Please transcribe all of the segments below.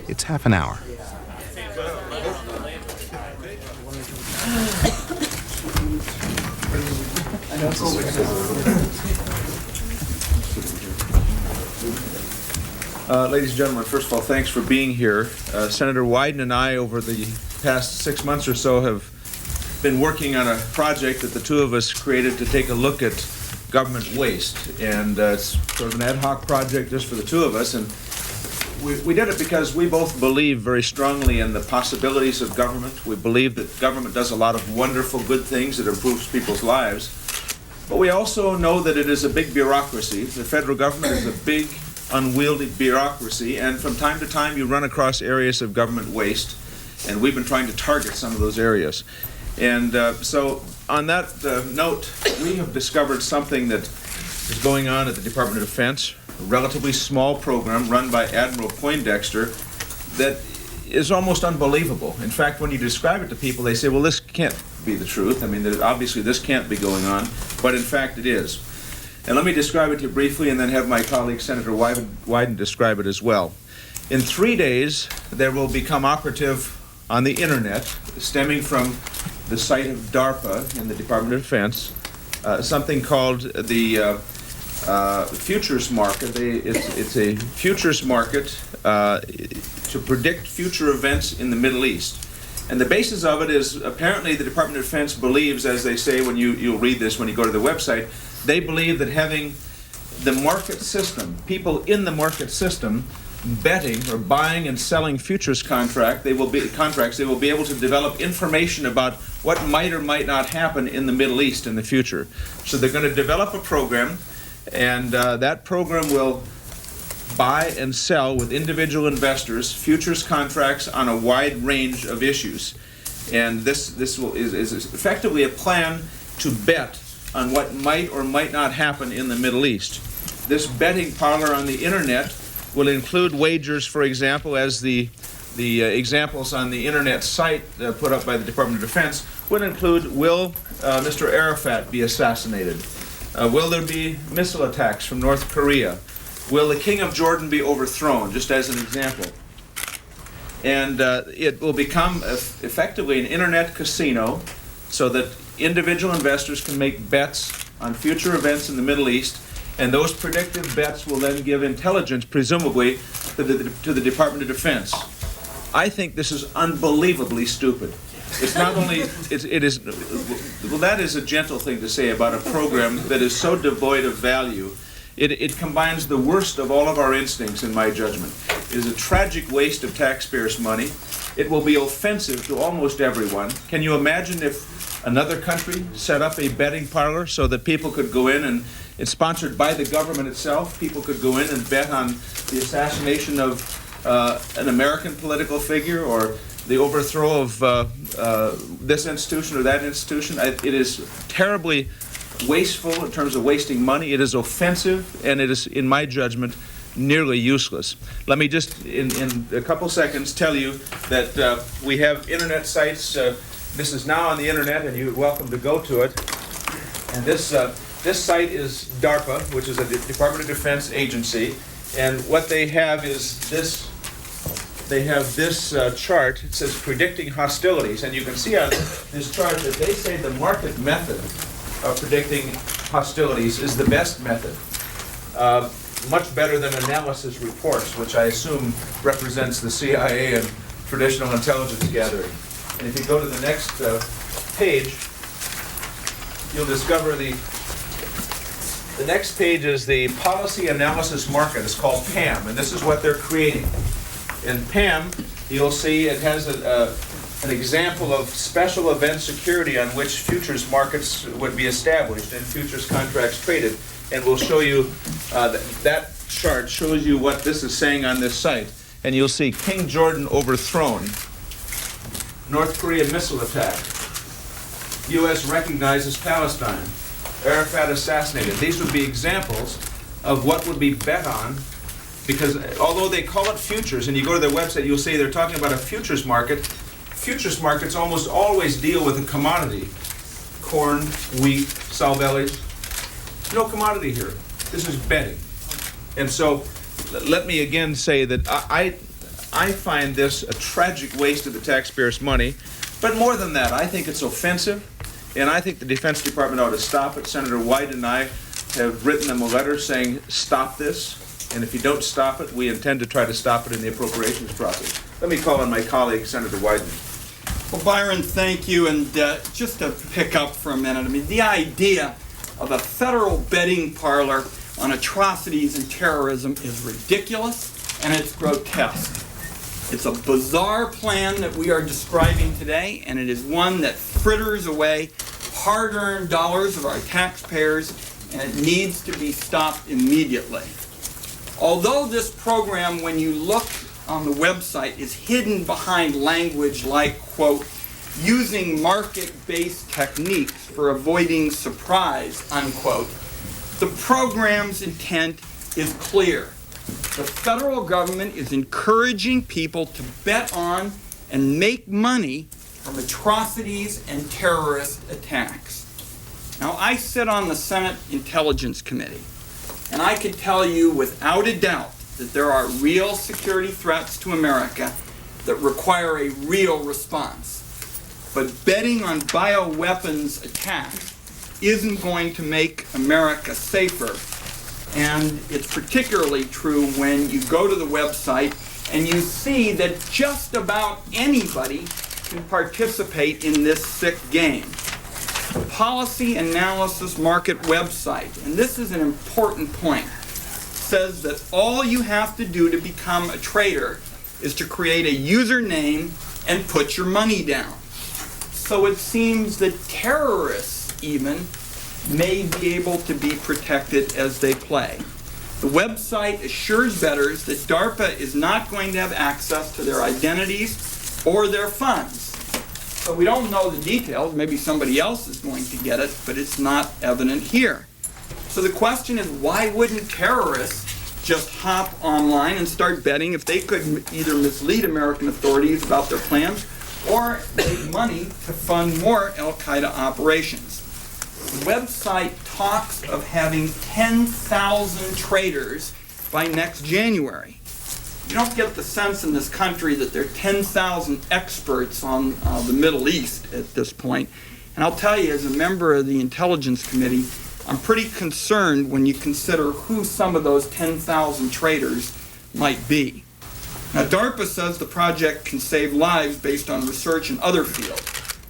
It's half an hour. Ladies and gentlemen, first of all, thanks for being here. Senator Wyden and I, over the past 6 months or so, have been working on a project that the two of us created to take a look at government waste. And it's sort of an ad hoc project just for the two of us. And we did it because we both believe very strongly in the possibilities of government. We believe that government does a lot of wonderful, good things that improves people's lives. But we also know that it is a big bureaucracy. The federal government is a big, unwieldy bureaucracy, and from time to time you run across areas of government waste, and we've been trying to target some of those areas. And so on that note, we have discovered something that is going on at the Department of Defense, a relatively small program run by Admiral Poindexter that is almost unbelievable. In fact, when you describe it to people, they say, well, this can't be the truth. I mean, obviously this can't be going on, but in fact it is. And let me describe it to you briefly and then have my colleague Senator Wyden describe it as well. In 3 days, there will become operative on the internet, stemming from the site of DARPA in the Department of Defense, something called the futures market. It's a futures market to predict future events in the Middle East. And the basis of it is apparently the Department of Defense believes, as they say when you'll read this when you go to the website, they believe that having the market system, people in the market system, betting or buying and selling futures contracts, they will be able to develop information about what might or might not happen in the Middle East in the future. So they're going to develop a program, and that program will buy and sell with individual investors futures contracts on a wide range of issues. And this is effectively a plan to bet on what might or might not happen in the Middle East. This betting parlor on the internet will include wagers, for example, as the examples on the internet site put up by the Department of Defense would include, will Mr. Arafat be assassinated? Will there be missile attacks from North Korea? Will the King of Jordan be overthrown, just as an example? And it will become effectively an internet casino so that individual investors can make bets on future events in the Middle East, and those predictive bets will then give intelligence, presumably, to the Department of Defense. I think this is unbelievably stupid. It's not only, it is, well, that is a gentle thing to say about a program that is so devoid of value. It combines the worst of all of our instincts, in my judgment. It is a tragic waste of taxpayers' money. It will be offensive to almost everyone. Can you imagine if another country set up a betting parlor so that people could go in, and it's sponsored by the government itself, people could go in and bet on the assassination of an American political figure or the overthrow of this institution or that institution? It is terribly wasteful in terms of wasting money. It is offensive, and it is, in my judgment, nearly useless. Let me just, in a couple seconds, tell you that we have internet sites. This is now on the internet, and you're welcome to go to it. And this site is DARPA, which is a Department of Defense agency. And what they have is this. They have this chart. It says predicting hostilities, and you can see on this chart that they say the market method of predicting hostilities is the best method. Much better than analysis reports, which I assume represents the CIA and traditional intelligence gathering. And if you go to the next page, you'll discover the next page is the policy analysis market. It's called PAM, and this is what they're creating. In PAM, you'll see it has an example of special event security on which futures markets would be established and futures contracts traded. And we'll show you, that chart shows you what this is saying on this site. And you'll see King Jordan overthrown, North Korea missile attack, U.S. recognizes Palestine, Arafat assassinated. These would be examples of what would be bet on, because although they call it futures, and you go to their website, you'll see they're talking about a futures market. Futures markets almost always deal with a commodity. Corn, wheat, sow bellies. No commodity here. This is betting. And so let me again say that I find this a tragic waste of the taxpayers' money. But more than that, I think it's offensive, and I think the Defense Department ought to stop it. Senator Wyden and I have written them a letter saying, stop this, and if you don't stop it, we intend to try to stop it in the appropriations process. Let me call on my colleague, Senator Wyden. Well, Byron, thank you. And just to pick up for a minute, I mean, the idea of a federal betting parlor on atrocities and terrorism is ridiculous, and it's grotesque. It's a bizarre plan that we are describing today, and it is one that fritters away hard-earned dollars of our taxpayers, and it needs to be stopped immediately. Although this program, when you look on the website, is hidden behind language like, quote, using market-based techniques for avoiding surprise, unquote, the program's intent is clear. The federal government is encouraging people to bet on and make money from atrocities and terrorist attacks. Now, I sit on the Senate Intelligence Committee, and I can tell you without a doubt that there are real security threats to America that require a real response. But betting on bioweapons attacks isn't going to make America safer. And it's particularly true when you go to the website and you see that just about anybody can participate in this sick game. The Policy Analysis Market website, and this is an important point, says that all you have to do to become a trader is to create a username and put your money down. So it seems that terrorists even may be able to be protected as they play. The website assures bettors that DARPA is not going to have access to their identities or their funds. So we don't know the details. Maybe somebody else is going to get it, but it's not evident here. So the question is, why wouldn't terrorists just hop online and start betting if they could either mislead American authorities about their plans or make money to fund more Al-Qaeda operations? The website talks of having 10,000 traders by next January. You don't get the sense in this country that there are 10,000 experts on the Middle East at this point. And I'll tell you, as a member of the Intelligence Committee, I'm pretty concerned when you consider who some of those 10,000 traders might be. Now, DARPA says the project can save lives based on research in other fields,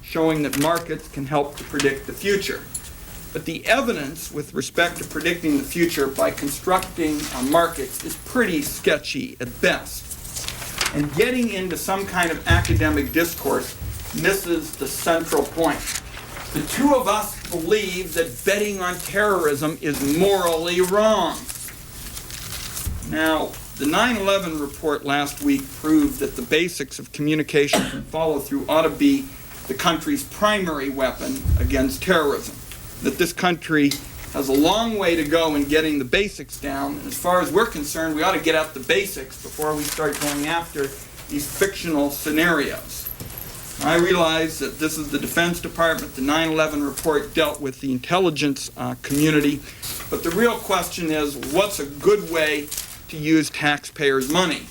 showing that markets can help to predict the future. But the evidence with respect to predicting the future by constructing markets is pretty sketchy at best. And getting into some kind of academic discourse misses the central point. The two of us believe that betting on terrorism is morally wrong. Now, the 9/11 report last week proved that the basics of communication and follow-through ought to be the country's primary weapon against terrorism. That this country has a long way to go in getting the basics down. And as far as we're concerned, we ought to get at the basics before we start going after these fictional scenarios. I realize that this is the Defense Department. The 9/11 report dealt with the intelligence community. But the real question is, what's a good way to use taxpayers' money?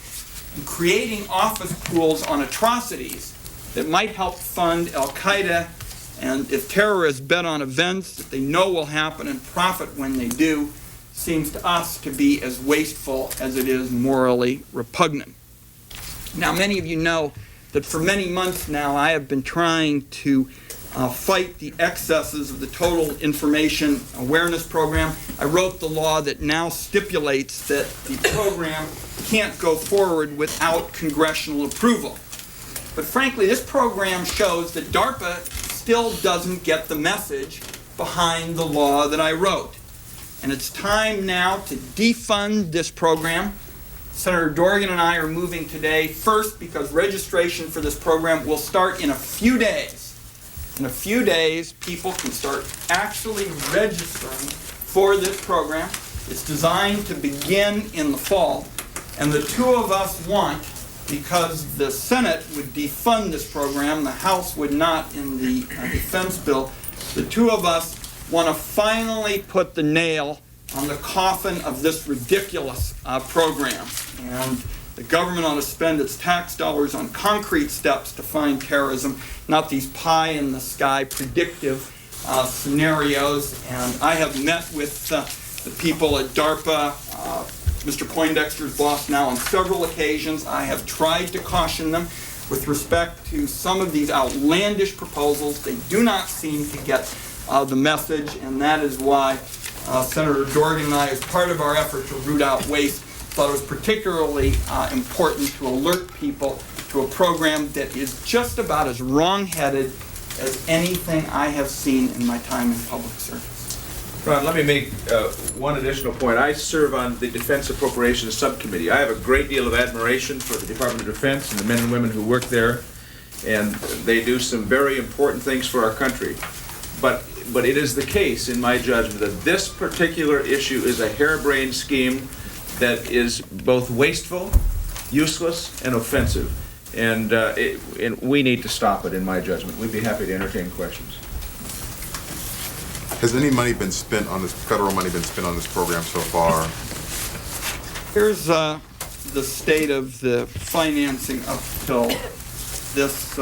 And creating office pools on atrocities that might help fund Al-Qaeda, and if terrorists bet on events that they know will happen and profit when they do, seems to us to be as wasteful as it is morally repugnant. Now, many of you know that for many months now I have been trying to fight the excesses of the Total Information Awareness Program. I wrote the law that now stipulates that the program can't go forward without congressional approval. But frankly, this program shows that DARPA still doesn't get the message behind the law that I wrote. And it's time now to defund this program. Senator L.Dorgan and I are moving today, first because registration for this program will start in a few days. In a few days, people can start actually registering for this program. It's designed to begin in the fall. And the two of us want, because the Senate would defund this program, the House would not in the defense bill, the two of us want to finally put the nail on the coffin of this ridiculous program. And The government ought to spend its tax dollars on concrete steps to find terrorism, not these pie-in-the-sky predictive scenarios. And I have met with the people at DARPA, Mr. Poindexter's boss now, on several occasions. I have tried to caution them with respect to some of these outlandish proposals. They do not seem to get the message, and that is why Senator Dorgan and I, as part of our effort to root out waste, thought it was particularly important to alert people to a program that is just about as wrong-headed as anything I have seen in my time in public service. Ron, let me make one additional point. I serve on the Defense Appropriations Subcommittee. I have a great deal of admiration for the Department of Defense and the men and women who work there, and they do some very important things for our country. But it is the case, in my judgment, that this particular issue is a harebrained scheme that is both wasteful, useless, and offensive. And we need to stop it, in my judgment. We'd be happy to entertain questions. Has any money been spent on this, federal money been spent on this program so far? Here's the state of the financing up till this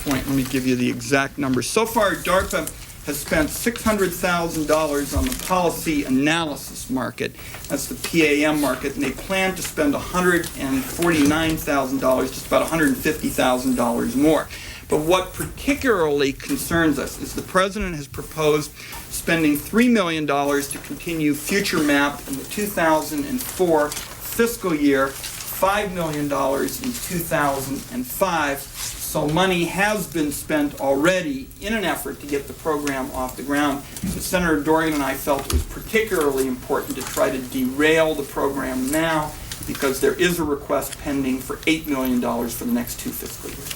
point. Let me give you the exact numbers. So far, DARPA has spent $600,000 on the policy analysis market. That's the PAM market, and they plan to spend $149,000, just about $150,000 more. But what particularly concerns us is the President has proposed spending $3 million to continue Future Map in the 2004 fiscal year, $5 million in 2005. So money has been spent already in an effort to get the program off the ground. But Senator Dorgan and I felt it was particularly important to try to derail the program now because there is a request pending for $8 million for the next 2 fiscal years.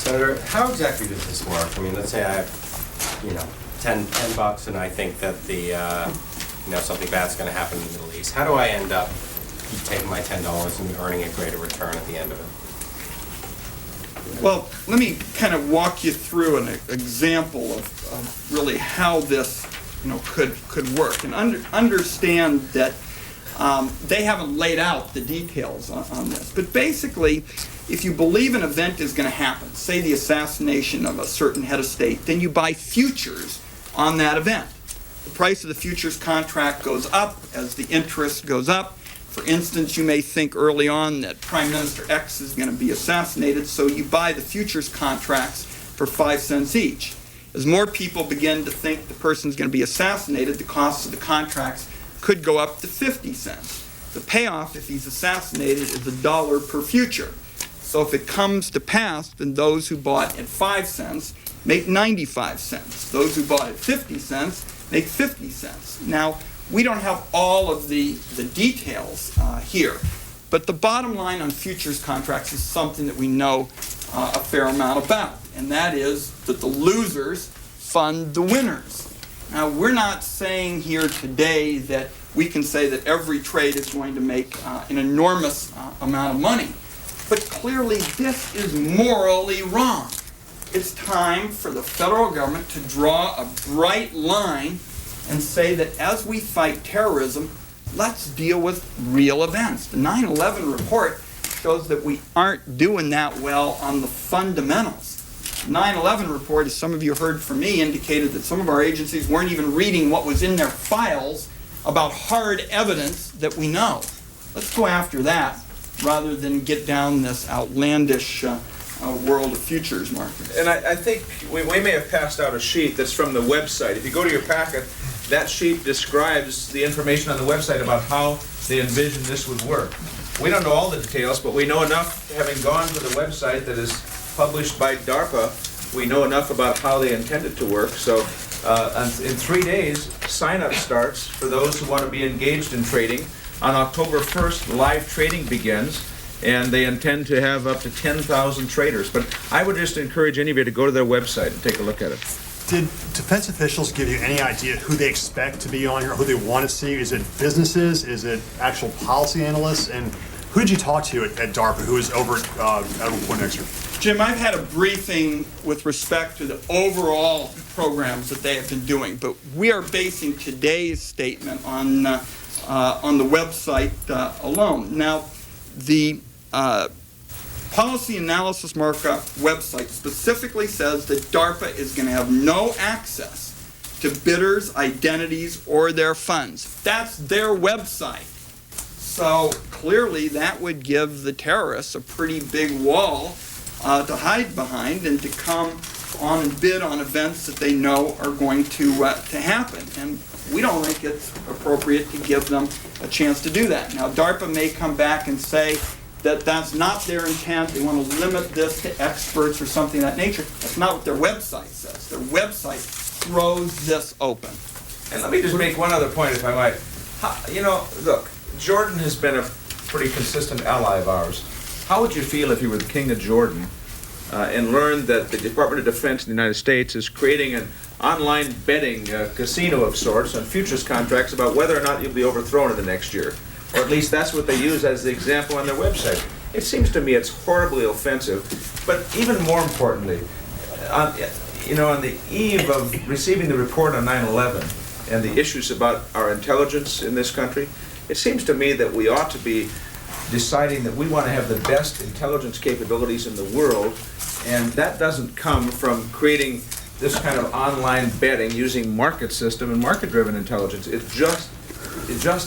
Senator, how exactly does this work? I mean, let's say I have, $10 and I think that something bad's going to happen in the Middle East. How do I end up taking my $10 and earning a greater return at the end of it? Well, let me kind of walk you through an example of really how this, could work, and understand that they haven't laid out the details on this. But basically, if you believe an event is going to happen, say the assassination of a certain head of state, then you buy futures on that event. The price of the futures contract goes up as the interest goes up. For instance, you may think early on that Prime Minister X is going to be assassinated, so you buy the futures contracts for 5 cents each. As more people begin to think the person's going to be assassinated, the cost of the contracts could go up to 50 cents. The payoff, if he's assassinated, is $1 per future. So if it comes to pass, then those who bought at 5 cents make 95 cents. Those who bought at 50 cents make 50 cents. Now, we don't have all of the details here, but the bottom line on futures contracts is something that we know a fair amount about, and that is that the losers fund the winners. Now, we're not saying here today that we can say that every trade is going to make an enormous amount of money, but clearly this is morally wrong. It's time for the federal government to draw a bright line and say that as we fight terrorism, let's deal with real events. The 9/11 report shows that we aren't doing that well on the fundamentals. The 9/11 report, as some of you heard from me, indicated that some of our agencies weren't even reading what was in their files about hard evidence that we know. Let's go after that rather than get down this outlandish world of futures markets. And I think we may have passed out a sheet that's from the website. If you go to your packet, that sheet describes the information on the website about how they envision this would work. We don't know all the details, but we know enough, having gone to the website that is published by DARPA, we know enough about how they intend it to work. So in 3 days, sign-up starts for those who want to be engaged in trading. On October 1st, live trading begins, and they intend to have up to 10,000 traders. But I would just encourage any of you to go to their website and take a look at it. Did defense officials give you any idea who they expect to be on here, who they want to see? Is it businesses? Is it actual policy analysts? And who did you talk to at DARPA, who is over at Poindexter? Jim, I've had a briefing with respect to the overall programs that they have been doing, but we are basing today's statement on the website alone. Now, The policy analysis markup website specifically says that DARPA is going to have no access to bidders' identities or their funds. That's their website. So clearly that would give the terrorists a pretty big wall to hide behind and to come on and bid on events that they know are going to happen. And we don't think it's appropriate to give them a chance to do that. Now, DARPA may come back and say that that's not their intent. They want to limit this to experts or something of that nature. That's not what their website says. Their website throws this open. And let me just make one other point, if I might. You know, look, Jordan has been a pretty consistent ally of ours. How would you feel if you were the king of Jordan and learned that the Department of Defense in the United States is creating an online betting casino of sorts on futures contracts about whether or not you'll be overthrown in the next year? Or at least that's what they use as the example on their website. It seems to me it's horribly offensive. But even more importantly, on the eve of receiving the report on 9/11 and the issues about our intelligence in this country, it seems to me that we ought to be deciding that we want to have the best intelligence capabilities in the world, and that doesn't come from creating this kind of online betting using market system and market-driven intelligence. It just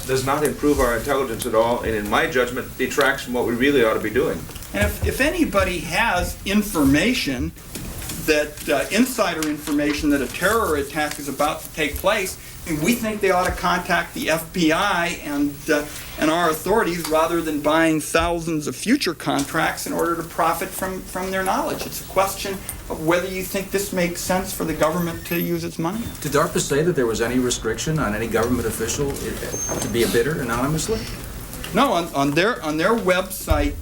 does not improve our intelligence at all, and in my judgment, detracts from what we really ought to be doing. And if anybody has information that insider information that a terror attack is about to take place, I mean, we think they ought to contact the FBI and our authorities rather than buying thousands of future contracts in order to profit from their knowledge. It's a question of whether you think this makes sense for the government to use its money. Did DARPA say that there was any restriction on any government official to be a bidder anonymously? No, on their website,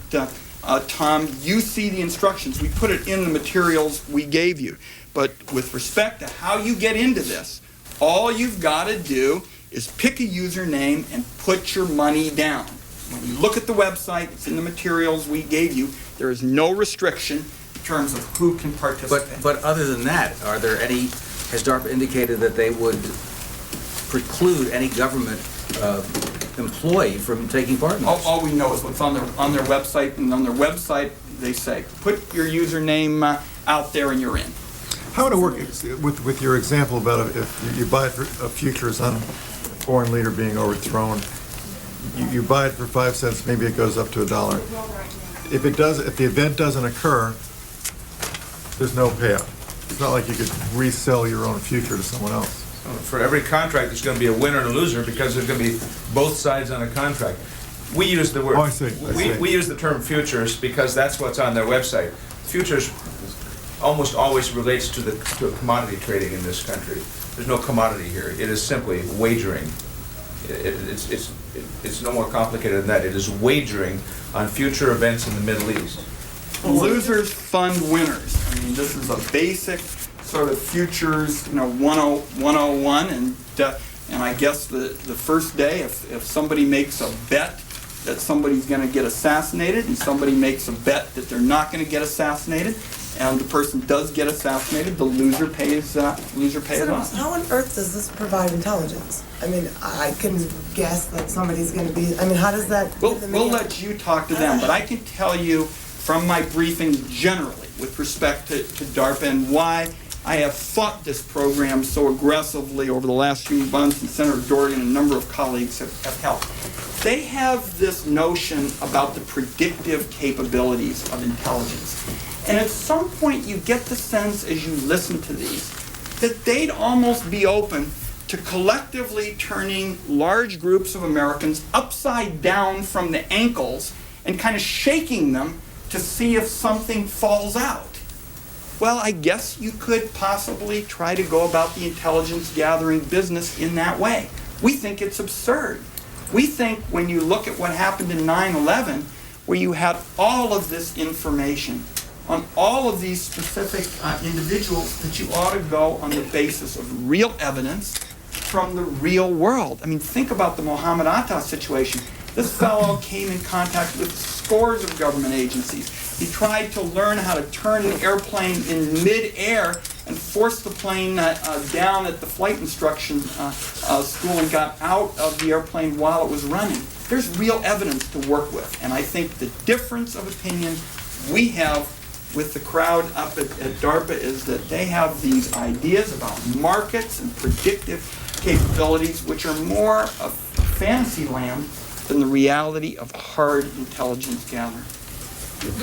Tom, you see the instructions. We put it in the materials we gave you. But with respect to how you get into this, all you've got to do is pick a username and put your money down. When you look at the website, it's in the materials we gave you. There is no restriction in terms of who can participate. But other than that, has DARPA indicated that they would preclude any government employee from taking part in this? All we know is what's on their website, and on their website they say, put your username out there and you're in. How would it work with your example about if you buy futures on a foreign leader being overthrown? You buy it for 5 cents, maybe it goes up to $1. If the event doesn't occur, there's no payout. It's not like you could resell your own future to someone else. For every contract, there's going to be a winner and a loser because there's going to be both sides on a contract. We use the word. Oh, I see. We use the term futures because that's what's on their website. Futures almost always relates to commodity trading in this country. There's no commodity here. It is simply wagering. It's no more complicated than that. It is wagering on future events in the Middle East. Losers fund winners. I mean, this is a basic sort of futures, 101, and I guess the first day, if somebody makes a bet that somebody's going to get assassinated, and somebody makes a bet that they're not going to get assassinated, and the person does get assassinated, the loser pays off. How on earth does this provide intelligence? I mean, I can guess that somebody's going to be. I mean, how does that? We'll let you talk to them, but I can tell you from my briefing generally with respect to DARPA and why I have fought this program so aggressively over the last few months, and Senator L.Dorgan and a number of colleagues have helped. They have this notion about the predictive capabilities of intelligence. And at some point you get the sense as you listen to these that they'd almost be open to collectively turning large groups of Americans upside down from the ankles and kind of shaking them to see if something falls out. Well, I guess you could possibly try to go about the intelligence gathering business in that way. We think it's absurd. We think when you look at what happened in 9/11, where you had all of this information on all of these specific individuals, that you ought to go on the basis of real evidence from the real world. I mean, think about the Mohammed Atta situation. This fellow came in contact with scores of government agencies. He tried to learn how to turn an airplane in mid-air and force the plane down at the flight instruction school and got out of the airplane while it was running. there's real evidence to work with. And I think the difference of opinion we have with the crowd up at DARPA is that they have these ideas about markets and predictive capabilities, which are more of fantasy land than the reality of hard intelligence gathering.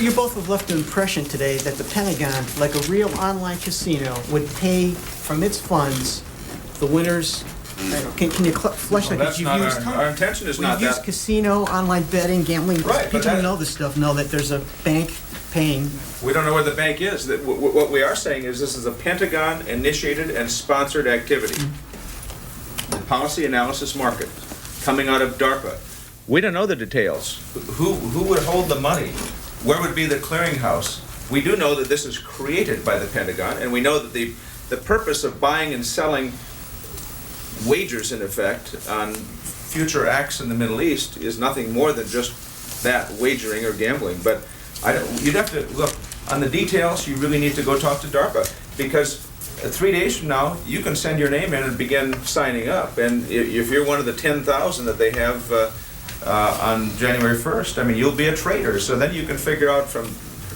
You both have left an impression today that the Pentagon, like a real online casino, would pay from its funds the winners. Can you flesh that? That's not our intention is not We've used that. casino, online betting, gambling. Right, but People who that- know this stuff know that there's a bank paying. We don't know where the bank is. What we are saying is this is a Pentagon-initiated and sponsored activity. The policy analysis market coming out of DARPA. We don't know the details. Who would hold the money? Where would be the clearinghouse? We do know that this is created by the Pentagon, and we know that the purpose of buying and selling wagers, in effect, on future acts in the Middle East is nothing more than just that, wagering or gambling. But you'd have to look on the details. You really need to go talk to DARPA, because 3 days from now you can send your name in and begin signing up. And if you're one of the 10,000 that they have on January 1st, I mean, you'll be a trader. So then you can figure out from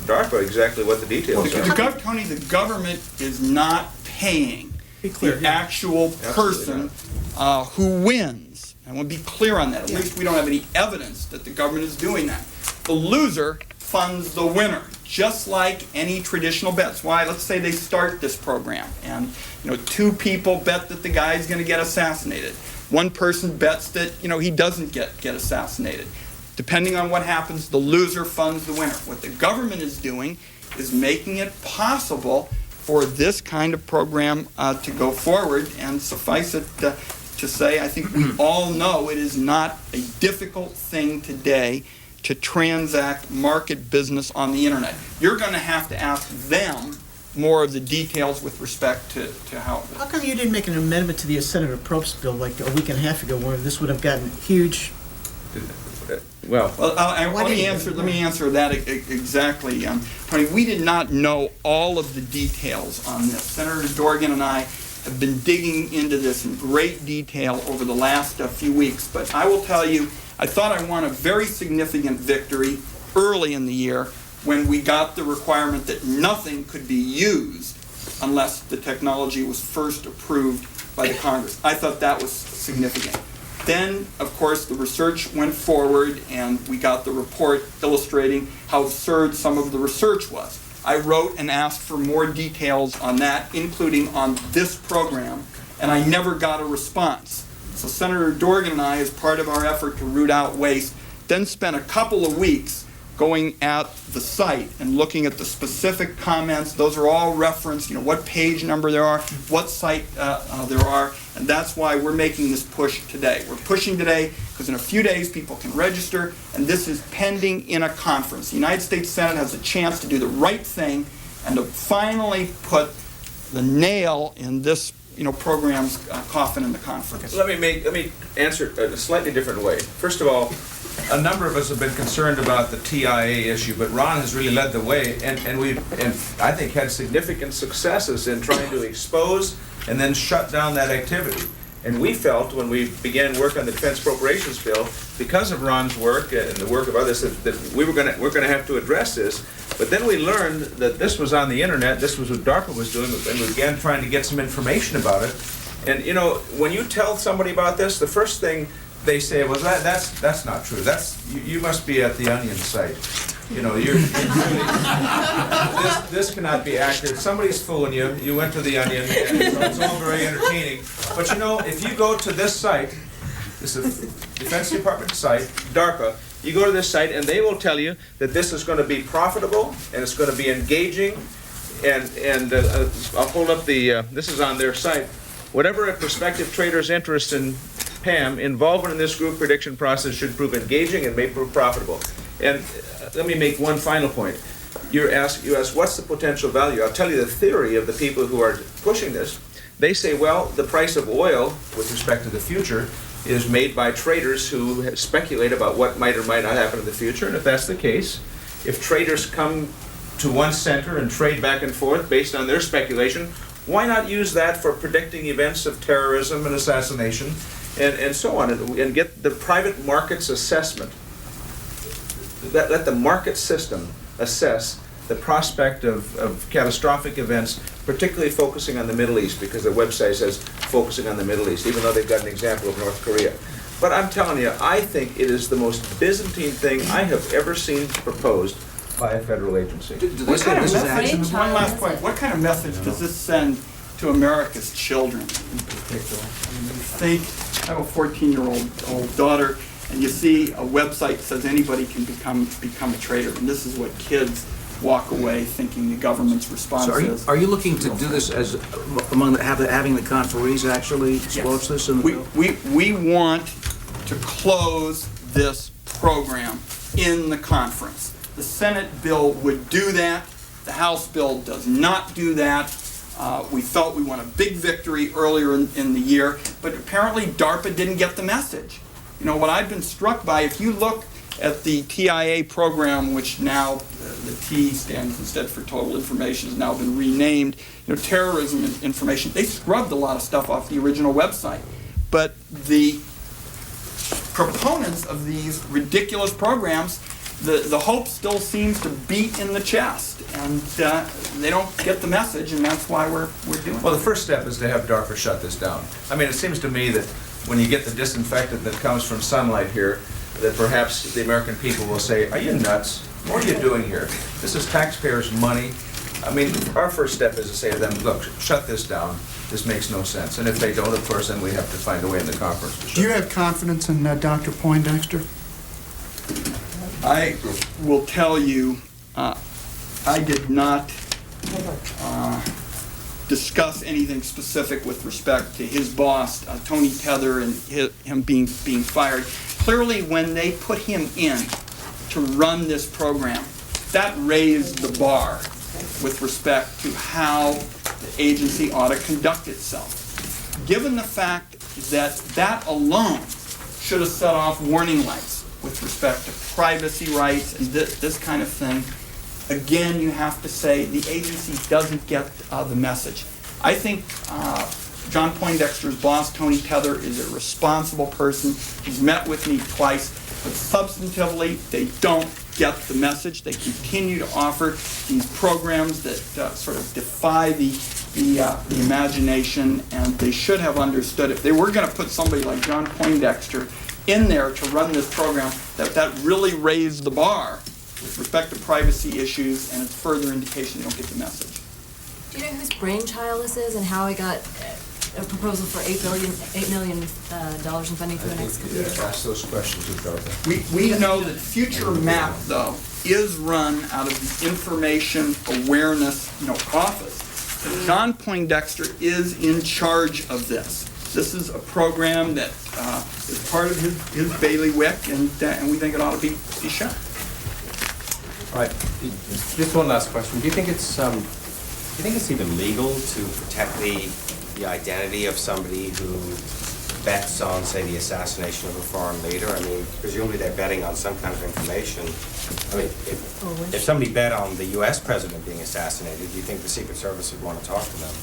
DARPA exactly what the details are. Tony, the government is not paying Be clear, the yeah. actual person who wins. I want to be clear on that. At least we don't have any evidence that the government is doing that. The loser funds the winner, just like any traditional bets. Why? Let's say they start this program, and 2 people bet that the guy's going to get assassinated. One person bets that he doesn't get assassinated. Depending on what happens, the loser funds the winner. What the government is doing is making it possible for this kind of program to go forward, and suffice it to say, I think we all know it is not a difficult thing today to transact market business on the internet. You're going to have to ask them more of the details with respect to how. How come you didn't make an amendment to the Senator Probst bill like a week and a half ago, where this would have gotten huge? Well, Let me answer that exactly. Tony, we did not know all of the details on this. Senator Dorgan and I have been digging into this in great detail over the last few weeks, but I will tell you, I thought I won a very significant victory early in the year when we got the requirement that nothing could be used unless the technology was first approved by the Congress. I thought that was significant. Then, of course, the research went forward, and we got the report illustrating how absurd some of the research was. I wrote and asked for more details on that, including on this program, and I never got a response. So Senator Dorgan and I, as part of our effort to root out waste, then spent a couple of weeks going at the site and looking at the specific comments. Those are all referenced, what page number there are, what site there are, and that's why we're making this push today. We're pushing today because in a few days people can register, and this is pending in a conference. The United States Senate has a chance to do the right thing and to finally put the nail in this program's coffin in the conference. let me answer it a slightly different way. First of all, a number of us have been concerned about the TIA issue, but Ron has really led the way, and I think had significant successes in trying to expose and then shut down that activity. And we felt when we began work on the Defense Appropriations Bill, because of Ron's work and the work of others, that we're going to have to address this. But then we learned that this was on the internet. This was what DARPA was doing, and we began trying to get some information about it. And when you tell somebody about this, the first thing they say, well, that's not true. You must be at the Onion site. This cannot be accurate. Somebody's fooling you. You went to the Onion, and so it's all very entertaining. But if you go to this site, this is a Defense Department site, DARPA, you go to this site and they will tell you that this is going to be profitable and it's going to be engaging. And I'll hold up this is on their site. Whatever a prospective trader's interest in PAM, involvement in this group prediction process should prove engaging and may prove profitable. And let me make one final point. You ask, what's the potential value? I'll tell you the theory of the people who are pushing this. They say, well, the price of oil, with respect to the future, is made by traders who speculate about what might or might not happen in the future. And if that's the case, if traders come to one center and trade back and forth based on their speculation, why not use that for predicting events of terrorism and assassination and so on, and get the private markets assessment. Let the market system assess the prospect of catastrophic events, particularly focusing on the Middle East, because the website says focusing on the Middle East, even though they've got an example of North Korea. But I'm telling you, I think it is the most Byzantine thing I have ever seen proposed by a federal agency. Do they say this is action? One last point. What kind of message does this send to America's children in particular? I mean, you think, I have a 14-year-old daughter, and you see a website that says anybody can become a traitor, and this is what kids walk away thinking the government's response So is. are you looking to do this as among having the conferees actually squelch this in the bill? We want to close this program in the conference. The Senate bill would do that. The House bill does not do that. We thought we won a big victory earlier in the year, but apparently DARPA didn't get the message. You know, what I've been struck by, if you look at the TIA program, which now the T stands instead for Total Information, has now been renamed, you know, terrorism information, they scrubbed a lot of stuff off the original website. But the proponents of these ridiculous programs, the hope still seems to beat in the chest, and they don't get the message, and that's why we're doing it. Well, the first step is to have DARPA shut this down. I mean, it seems to me that when you get the disinfectant that comes from sunlight here, that perhaps the American people will say, are you nuts? What are you doing here? This is taxpayers' money. I mean, our first step is to say to them, look, shut this down. This makes no sense. And if they don't, of course, then we have to find a way in the conference to shut Do you it have confidence in Dr. Poindexter? I will tell you, I did not discuss anything specific with respect to his boss, Tony Tether, and him being fired. Clearly, when they put him in to run this program, that raised the bar with respect to how the agency ought to conduct itself. Given the fact that that alone should have set off warning lights with respect to privacy rights and this kind of thing, again, you have to say the agency doesn't get the message. I think John Poindexter's boss, Tony Tether, is a responsible person. He's met with me twice, but substantively, they don't get the message. They continue to offer these programs that sort of defy the imagination, and they should have understood if they were going to put somebody like John Poindexter in there to run this program, that really raised the bar with respect to privacy issues, and it's further indication they don't get the message. Do you know whose brainchild this is and how I got a proposal for $8 million in funding for the next couple years? Ask those questions of DARPA. We know that Future Map, though, is run out of the Information Awareness Office. And John Poindexter is in charge of this. This is a program that is part of his bailiwick, and we think it ought to be shut. All right, just one last question. Do you think it's even legal to protect the identity of somebody who bets on, say, the assassination of a foreign leader? I mean, presumably they're betting on some kind of information. I mean, if somebody bet on the U.S. president being assassinated, do you think the Secret Service would want to talk to them?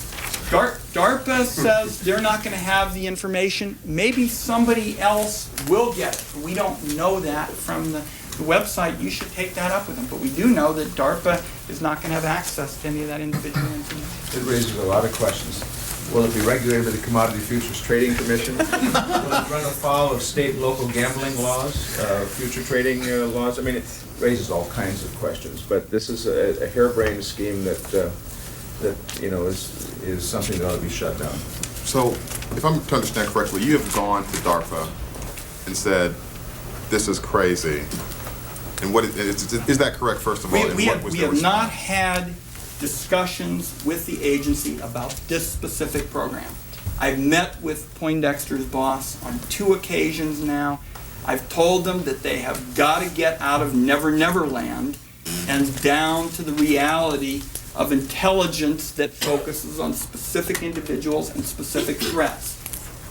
DARPA says they're not going to have the information. Maybe somebody else will get it. We don't know that from the website. You should take that up with them. But we do know that DARPA is not going to have access to any of that individual information. It raises a lot of questions. Will it be regulated by the Commodity Futures Trading Commission? Will it run afoul of state and local gambling laws, future trading laws? I mean, it raises all kinds of questions. But this is a harebrained scheme that is something that ought to be shut down. So, if I'm to understand correctly, you have gone to DARPA and said, this is crazy. And what is that correct, first of all? We have not had discussions with the agency about this specific program. I've met with Poindexter's boss on 2 occasions now. I've told them that they have got to get out of Never Never Land and down to the reality of intelligence that focuses on specific individuals and specific threats.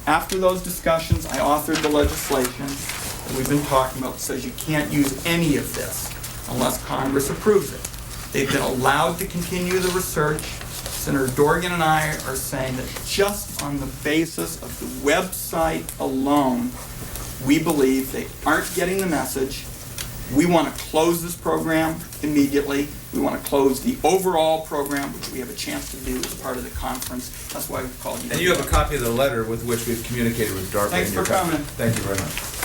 After those discussions, I authored the legislation that we've been talking about that says you can't use any of this unless Congress approves it. They've been allowed to continue the research Senator Dorgan and I are saying that just on the basis of the website alone, we believe they aren't getting the message. We want to close this program immediately. We want to close the overall program, which we have a chance to do as part of the conference. That's why we've called you. And you have a copy of the letter with which we've communicated with DARPA. Thanks in your for copy. coming. Thank you very much.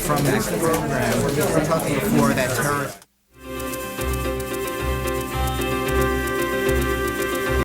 From this program, we're talking before that terrorist